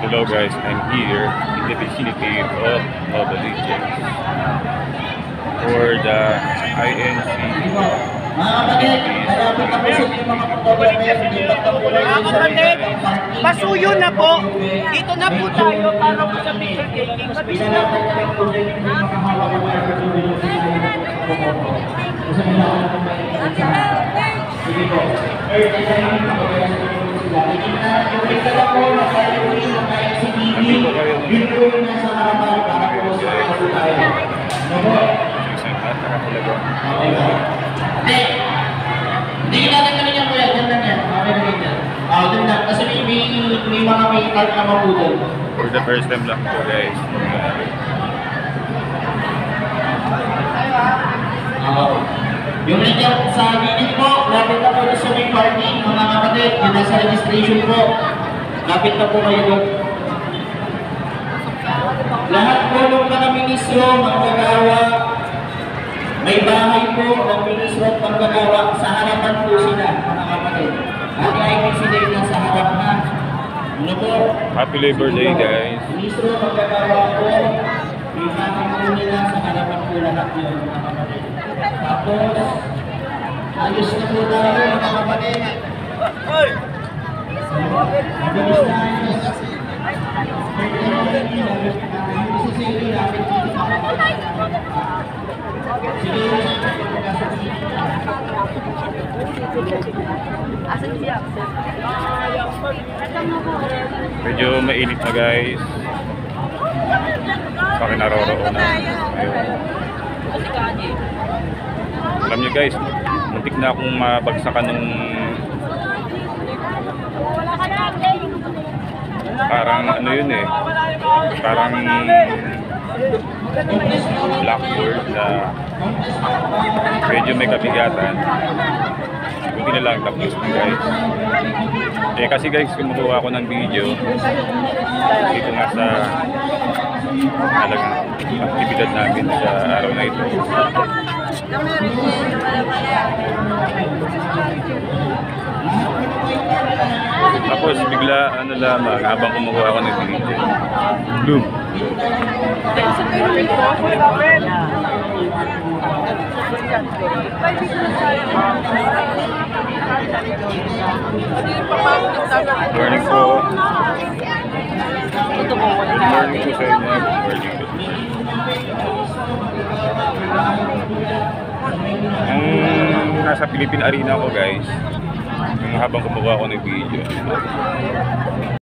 Hello guys, I'm here in the vicinity of Novaliches for the INC. Mga kapatid, pasuyo na po. Dito na po tayo para po sa picture taking. Mabilis na po. Hindi natin kami niya po yan. Ganda niya. Okay na ganyan. Ganda. Kasi may mga may tart na mabudol. For the first time lang po guys. Yung nandiyan sa gilid po, lapit na po sa may parking, mga kapatid. Yung nasa registration po. Lapit na po kayo doon. Lahat po ng mga ministro, magkagawa, may bahay po ng ministro at magkagawa, sa harapan po sila, mga kapatid. At i-IP sila yung nasa harap na. Ano po? Happy Labor Day guys. Ministro, magkagawa po, may bahay po nila, sa harapan po lahat yun, mga kapatid. Tapos, ayos na po tayo, mga kapatid. Mabilis na ayos. Medyo mainit na guys. Pakinaroroon na. Ayun. Alam nyo guys, muntik na akong mabagsakan ng parang ano yun eh, parang blackboard na medyo may kabigatan. Buti na lang tapos na guys. Eh kasi guys, kumukuha ako ng video dito nga sa talagang aktibidad namin sa araw na ito. Tapos bigla ano lamang habang kumukuha ako ng video, bloom. Morning po. Good morning po sa inyo. Good morning po. Nasa Philippine Arena ako guys. Yung habang kumukuha ako ng video.